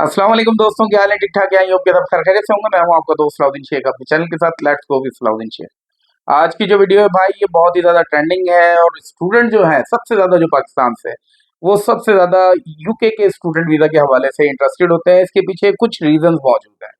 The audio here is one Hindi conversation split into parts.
अस्सलाम वालेकुम दोस्तों, क्या हाल है? ठीक ठाक है? योग के सब खैरियत से होंगे। मैं हूं आपका दोस्त सलाउद्दीन शेख अपने चैनल के साथ let's go with Salauddin Shaikh. आज की जो वीडियो है भाई, ये बहुत ही ज्यादा ट्रेंडिंग है और स्टूडेंट जो है सबसे ज्यादा जो पाकिस्तान से, वो सबसे ज्यादा यूके के स्टूडेंट वीजा के हवाले से इंटरेस्टेड होते हैं। इसके पीछे कुछ रीजन मौजूद हैं।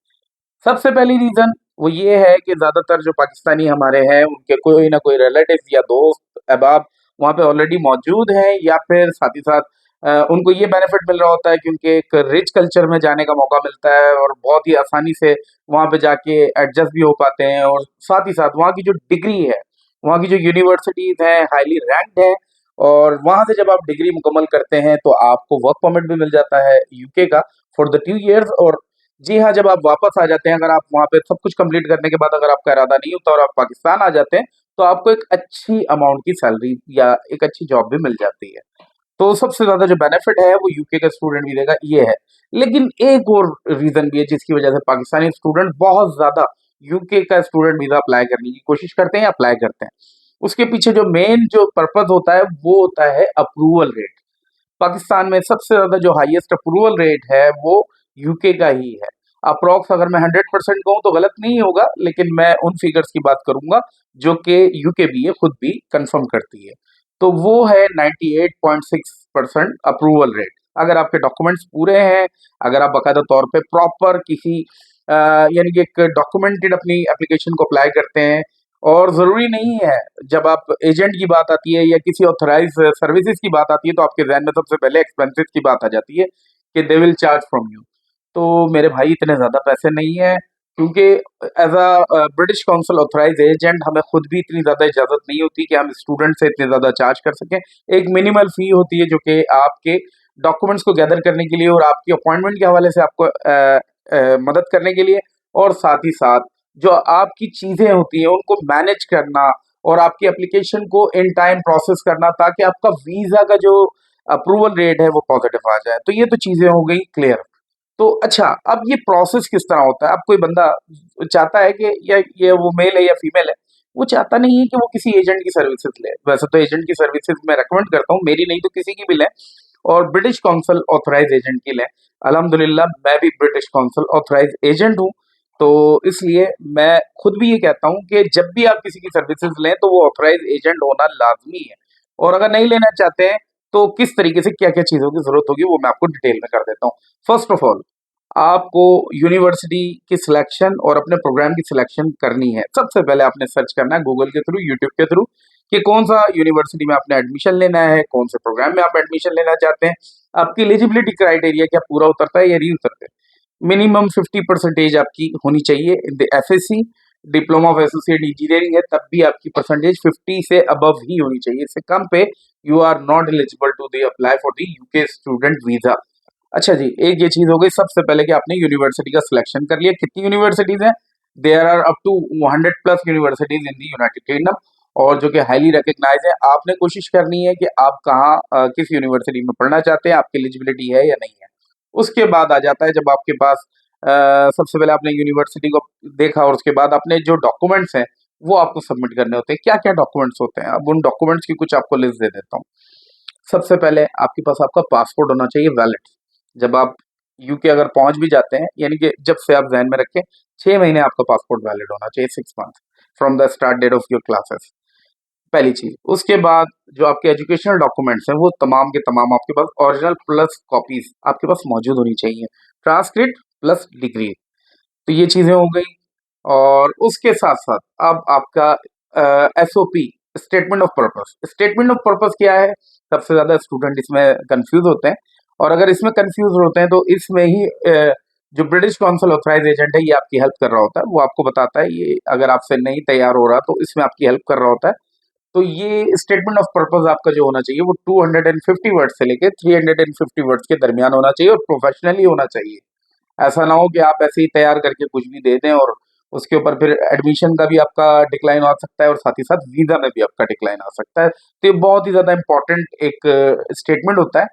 सबसे पहली रीजन वो ये है कि ज्यादातर जो पाकिस्तानी हमारे हैं, उनके कोई ना कोई रिलेटिव या दोस्त अहबाब वहाँ पे ऑलरेडी मौजूद हैं, या फिर साथ ही साथ उनको ये बेनिफिट मिल रहा होता है क्योंकि एक रिच कल्चर में जाने का मौका मिलता है और बहुत ही आसानी से वहाँ पे जाके एडजस्ट भी हो पाते हैं। और साथ ही साथ वहाँ की जो डिग्री है, वहाँ की जो यूनिवर्सिटीज हैं, हाईली रैंक्ड है। और वहाँ से जब आप डिग्री मुकम्मल करते हैं तो आपको वर्क परमिट भी मिल जाता है यूके का फॉर द 2 years। और जी हाँ, जब आप वापस आ जाते हैं, अगर आप वहाँ पे सब कुछ कंप्लीट करने के बाद अगर आपका इरादा नहीं होता और आप पाकिस्तान आ जाते हैं, तो आपको एक अच्छी अमाउंट की सैलरी या एक अच्छी जॉब भी मिल जाती है। तो सबसे ज्यादा जो बेनिफिट है वो यूके का स्टूडेंट वीजा का ये है। लेकिन एक और रीजन भी है जिसकी वजह से पाकिस्तानी स्टूडेंट बहुत ज्यादा यूके का स्टूडेंट वीजा अप्लाई करने की कोशिश करते हैं या अप्लाई करते हैं। उसके पीछे जो मेन जो पर्पज होता है वो होता है अप्रूवल रेट। पाकिस्तान में सबसे ज्यादा जो हाईएस्ट अप्रूवल रेट है वो यूके का ही है। अप्रोक्स अगर मैं 100% कहूँ तो गलत नहीं होगा, लेकिन मैं उन फिगर्स की बात करूंगा जो कि यूके भी है खुद भी कंफर्म करती है। तो वो है 98.6% अप्रूवल रेट। अगर आपके डॉक्यूमेंट्स पूरे हैं, अगर आप बाकायदा तौर पे प्रॉपर किसी यानी कि एक डॉक्यूमेंटेड अपनी एप्लीकेशन को अप्लाई करते हैं। और जरूरी नहीं है, जब आप एजेंट की बात आती है या किसी ऑथराइज सर्विसेज की बात आती है तो आपके जहन में सबसे पहले एक्सपेंसेस की बात आ जाती है कि they will charge from you. तो मेरे भाई इतने ज्यादा पैसे नहीं है, क्योंकि as a British Council authorise agent हमें खुद भी इतनी ज्यादा इजाजत नहीं होती कि हम स्टूडेंट से इतने ज्यादा चार्ज कर सकें। एक मिनिमल फी होती है जो कि आपके डॉक्यूमेंट्स को गैदर करने के लिए और आपकी अपॉइंटमेंट के हवाले से आपको मदद करने के लिए, और साथ ही साथ जो आपकी चीजें होती हैं उनको मैनेज करना और आपकी एप्लीकेशन को इन टाइम प्रोसेस करना, ताकि आपका वीजा का जो अप्रूवल रेट है वो पॉजिटिव आ जाए। तो ये तो चीजें हो गई क्लियर। तो अच्छा, अब ये प्रोसेस किस तरह होता है? अब कोई बंदा चाहता है कि या ये वो मेल है या फीमेल है, वो चाहता नहीं है कि वो किसी एजेंट की सर्विसेज ले। वैसे तो एजेंट की सर्विसेज मैं रेकमेंड करता हूँ, मेरी नहीं तो किसी की भी लें, और ब्रिटिश काउंसिल ऑथराइज एजेंट की लें। अल्हम्दुलिल्लाह मैं भी ब्रिटिश काउंसिल ऑथराइज एजेंट हूँ। तो इसलिए मैं खुद भी ये कहता हूँ कि जब भी आप किसी की सर्विसेज लें तो वो ऑथराइज एजेंट होना लाजमी है। और अगर नहीं लेना चाहते हैं तो किस तरीके से क्या क्या चीज़ों की जरूरत होगी वो मैं आपको डिटेल में कर देता हूँ। फर्स्ट ऑफ ऑल, आपको यूनिवर्सिटी की सिलेक्शन और अपने प्रोग्राम की सिलेक्शन करनी है। सबसे पहले आपने सर्च करना है गूगल के थ्रू, यूट्यूब के थ्रू, कि कौन सा यूनिवर्सिटी में आपने एडमिशन लेना है, कौन से प्रोग्राम में आप एडमिशन लेना चाहते हैं, आपकी एलिजिबिलिटी क्राइटेरिया क्या पूरा उतरता है या नहीं उतरता है। मिनिमम 50% आपकी होनी चाहिए in the FSc, diploma of associate engineering है तब भी आपकी परसेंटेज 50 से अबव ही होनी चाहिए। इससे कम पे you are not eligible to the apply for the UK student visa. अच्छा जी, एक ये चीज हो गई सबसे पहले कि आपने यूनिवर्सिटी का सिलेक्शन कर लिया। कितनी यूनिवर्सिटीज हैं? There are up to 100+ universities in the United Kingdom, और जो कि हाईली रिकग्नाइज है। आपने कोशिश करनी है कि आप कहाँ किस यूनिवर्सिटी में पढ़ना चाहते हैं, आपकी एलिजिबिलिटी है या नहीं है। उसके बाद आ जाता है जब आपके पास सबसे पहले आपने यूनिवर्सिटी को देखा और उसके बाद अपने जो डॉक्यूमेंट्स हैं वो आपको सबमिट करने होते हैं। क्या क्या डॉक्यूमेंट्स होते हैं, अब उन डॉक्यूमेंट्स की कुछ आपको लिस्ट दे देता हूँ। सबसे पहले आपके पास आपका पासपोर्ट होना चाहिए वैलिड। जब आप यूके अगर पहुंच भी जाते हैं, यानी कि जब से आप जहन में रखें 6 महीने आपका पासपोर्ट वैलिड होना चाहिए, 6 month from the start date of your classes. पहली चीज। उसके बाद जो आपके एजुकेशनल डॉक्यूमेंट्स हैं वो तमाम के तमाम आपके पास ओरिजिनल प्लस कॉपीज आपके पास मौजूद होनी चाहिए, ट्रांसक्रिप्ट प्लस डिग्री। तो ये चीजें हो गई। और उसके साथ साथ अब आपका SOP, statement of purpose. Statement of purpose क्या है? सबसे ज्यादा स्टूडेंट इसमें कंफ्यूज होते हैं, और अगर इसमें कंफ्यूज होते हैं तो इसमें ही जो ब्रिटिश काउंसिल ऑथराइज एजेंट है ये आपकी हेल्प कर रहा होता है। वो आपको बताता है, ये अगर आपसे नहीं तैयार हो रहा तो इसमें आपकी हेल्प कर रहा होता है। तो ये स्टेटमेंट ऑफ पर्पस आपका जो होना चाहिए वो 250 वर्ड से लेके 350 वर्ड्स के दरमियान होना चाहिए और प्रोफेशनली होना चाहिए। ऐसा ना हो कि आप ऐसे ही तैयार करके कुछ भी दे दें और उसके ऊपर फिर एडमिशन का भी आपका डिक्लाइन आ सकता है और साथ ही साथ वीजा में भी आपका डिक्लाइन आ सकता है। तो ये बहुत ही ज्यादा इंपॉर्टेंट एक स्टेटमेंट होता है।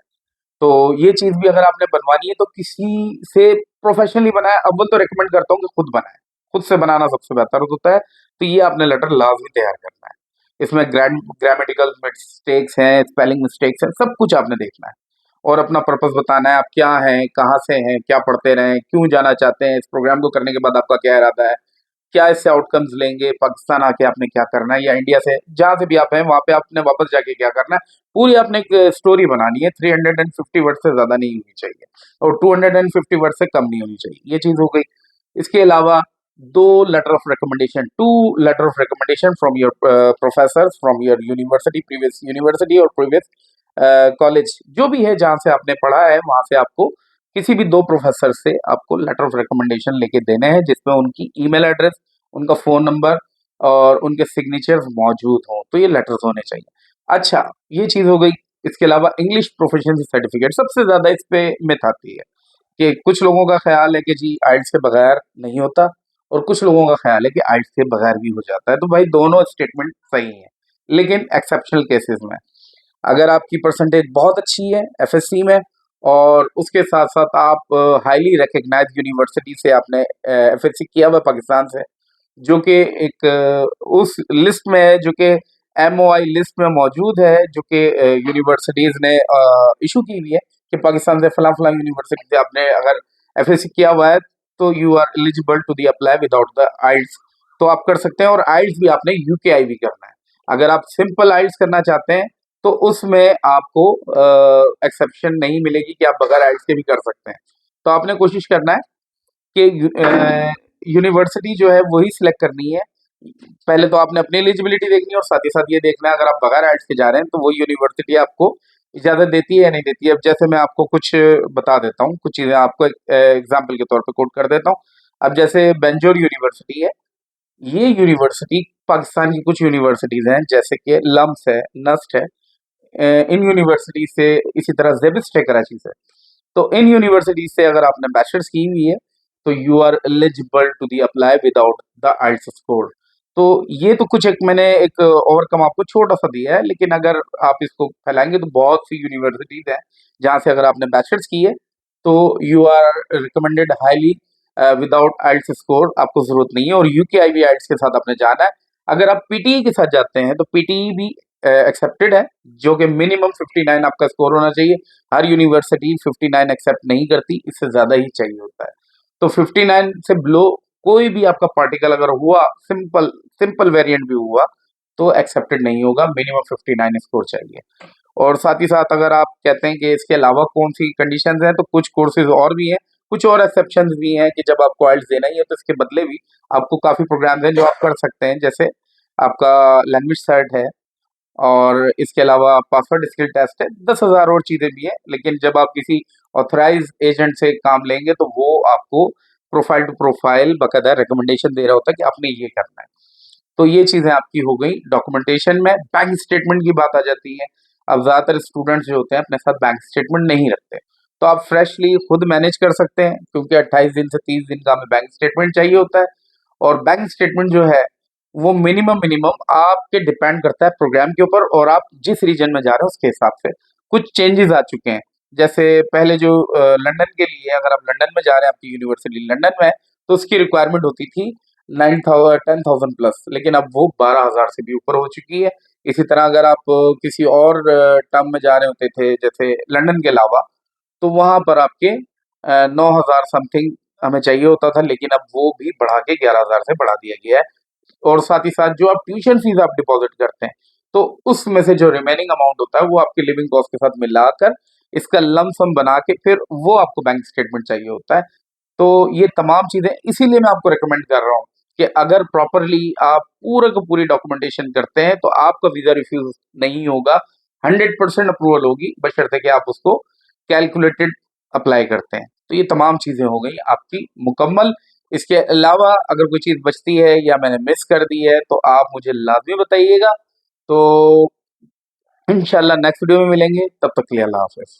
तो ये चीज भी अगर आपने बनवानी है तो किसी से प्रोफेशनली बनाए। अव्वल तो रिकमेंड करता हूँ कि खुद बनाए, खुद से बनाना सबसे बेहतर होता है। तो ये आपने लेटर लाजमी तैयार करना है। इसमें ग्रामेटिकल मिस्टेक्स हैं, स्पेलिंग मिस्टेक्स हैं, सब कुछ आपने देखना है। और अपना पर्पस बताना है, आप क्या हैं, कहाँ से हैं, क्या पढ़ते रहे हैं, क्यों जाना चाहते हैं, इस प्रोग्राम को करने के बाद आपका क्या इरादा है, क्या इससे आउटकम्स लेंगे, पाकिस्तान आके आपने क्या करना है, या इंडिया से जहाँ से भी आप हैं वहाँ पे आपने वापस जाके क्या करना है, पूरी आपने एक स्टोरी बनानी है। 350 वर्ड से ज़्यादा नहीं होनी चाहिए और 250 वर्ड से कम नहीं होनी चाहिए। ये चीज़ हो गई। इसके अलावा 2 letter of recommendation from your professor, from your university, previous university और प्रीवियस कॉलेज, जो भी है जहाँ से आपने पढ़ा है वहाँ से आपको किसी भी 2 प्रोफेसर से आपको लेटर ऑफ रिकमेंडेशन लेके देने हैं, जिसमें उनकी ईमेल एड्रेस, उनका फ़ोन नंबर और उनके सिग्नेचर्स मौजूद हों, तो ये लेटर्स होने चाहिए। अच्छा, ये चीज़ हो गई। इसके अलावा इंग्लिश प्रोफिशिएंसी सर्टिफिकेट सबसे ज़्यादा इस पे मिथ आती है कि कुछ लोगों का ख़्याल है कि जी आइल्स के बगैर नहीं होता और कुछ लोगों का ख़्याल है कि आइल्स के बगैर भी हो जाता है। तो भाई दोनों स्टेटमेंट सही हैं, लेकिन एक्सेप्शनल केसेस में अगर आपकी परसेंटेज बहुत अच्छी है एफएससी में और उसके साथ-साथ आप हाईली रिकॉग्नाइज्ड यूनिवर्सिटी से आपने एफएससी किया हुआ है पाकिस्तान से, जो कि एक उस लिस्ट में है जो कि एमओआई लिस्ट में मौजूद है, जो कि यूनिवर्सिटीज़ ने इश्यू की हुई है कि पाकिस्तान से फलाँ-फलाँ यूनिवर्सिटी से आपने अगर एफएससी किया हुआ है तो you are eligible to the apply without the IELTS. तो आप कर सकते हैं और आइल्स भी आपने यूकेआई भी करना है। अगर आप सिंपल आइल्स करना चाहते हैं तो उसमें आपको एक्सेप्शन नहीं मिलेगी कि आप बगैर आइल्स के भी कर सकते हैं। तो आपने कोशिश करना है कि यूनिवर्सिटी जो है वही सिलेक्ट करनी है। पहले तो आपने अपनी एलिजिबिलिटी देखनी है और साथ ही साथ ये देखना है अगर आप बगैर आइल्स के जा रहे हैं तो वो यूनिवर्सिटी आपको इजाज़त देती है या नहीं देती है। अब जैसे मैं आपको कुछ बता देता हूँ, कुछ चीज़ें आपको एक एग्ज़ाम्पल के तौर पे कोट कर देता हूँ। अब जैसे बेंजोर यूनिवर्सिटी है, ये यूनिवर्सिटी पाकिस्तान की कुछ यूनिवर्सिटीज़ हैं जैसे कि लम्स है, नस्ट है, इन यूनिवर्सिटी से, इसी तरह जेबिस्ट है कराची से। तो इन यूनिवर्सिटी से अगर आपने बैचलर्स की हुई है तो you are eligible to the apply without the IELTS score. तो ये तो कुछ एक मैंने एक ओवरकम आपको छोटा सा दिया है, लेकिन अगर आप इसको फैलाएंगे तो बहुत सी यूनिवर्सिटीज हैं जहाँ से अगर आपने बैचलर्स की है तो you are recommended highly without IELTS score, आपको जरूरत नहीं है। और यूकेआईबी आइल्स के साथ आपने जाना है। अगर आप पीटीई के साथ जाते हैं तो पीटीई भी एक्सेप्टेड है, जो कि मिनिमम 59 आपका स्कोर होना चाहिए। हर यूनिवर्सिटी 59 एक्सेप्ट नहीं करती, इससे ज़्यादा ही चाहिए होता है। तो 59 से बिलो कोई भी आपका पार्टिकल अगर हुआ, सिंपल सिंपल वेरिएंट भी हुआ, तो एक्सेप्टेड नहीं होगा, मिनिमम 59 स्कोर चाहिए। और साथ ही साथ अगर आप कहते हैं कि इसके अलावा कौन-सी कंडीशंस हैं, तो कुछ कोर्सेज़ और भी हैं, कुछ और एक्सेप्शंस भी हैं कि जब आपको आइल्स देना ही है, तो इसके बदले भी आपको काफ़ी प्रोग्राम्स हैं जो आप कर सकते हैं। जैसे आपका लैंग्वेज सर्ट है और इसके अलावा पासवर्ड स्किल टेस्ट है, 10,000 और चीज़ें भी हैं। लेकिन जब आप किसी ऑथराइज़ एजेंट से काम लेंगे तो वो आपको प्रोफाइल टू प्रोफाइल बाकायदा रिकमेंडेशन दे रहा होता है कि आपने ये करना है। तो ये चीज़ें आपकी हो गई डॉक्यूमेंटेशन में। बैंक स्टेटमेंट की बात आ जाती है। अब ज़्यादातर स्टूडेंट्स जो होते हैं अपने साथ बैंक स्टेटमेंट नहीं रखते, तो आप फ्रेशली खुद मैनेज कर सकते हैं, क्योंकि 28 दिन से 30 दिन का हमें बैंक स्टेटमेंट चाहिए होता है। और बैंक स्टेटमेंट जो है वो मिनिमम मिनिमम आपके डिपेंड करता है प्रोग्राम के ऊपर और आप जिस रीजन में जा रहे हो उसके हिसाब से। कुछ चेंजेस आ चुके हैं, जैसे पहले जो लंदन के लिए, अगर आप लंदन में जा रहे हैं, आपकी यूनिवर्सिटी लंदन में है, तो उसकी रिक्वायरमेंट होती थी 10,000 प्लस, लेकिन अब वो 12,000 से भी ऊपर हो चुकी है। इसी तरह अगर आप किसी और टर्म में जा रहे होते थे, जैसे लंदन के अलावा, तो वहाँ पर आपके 9,000 समथिंग हमें चाहिए होता था, लेकिन अब वो भी बढ़ा के 11,000 से बढ़ा दिया गया है। और साथ ही साथ जो आप ट्यूशन फीस आप डिपॉजिट करते हैं, तो उसमें से जो रिमेनिंग अमाउंट होता है वो आपके लिविंग कॉस्ट के साथ मिलाकर इसका लम सम बना के फिर वो आपको बैंक स्टेटमेंट चाहिए होता है। तो ये तमाम चीज़ें इसीलिए मैं आपको रिकमेंड कर रहा हूँ कि अगर प्रॉपरली आप पूरे को पूरी डॉक्यूमेंटेशन करते हैं तो आपका वीज़ा रिफ्यूज़ नहीं होगा, 100% अप्रूवल होगी, बशर्ते कि आप उसको कैलकुलेटेड अप्लाई करते हैं। तो ये तमाम चीज़ें हो गई आपकी मुकम्मल। इसके अलावा अगर कोई चीज़ बचती है या मैंने मिस कर दी है तो आप मुझे लाज़मी बताइएगा। तो इंशाल्लाह नेक्स्ट वीडियो में मिलेंगे, तब तक के लिए अल्लाह हाफ़िज़।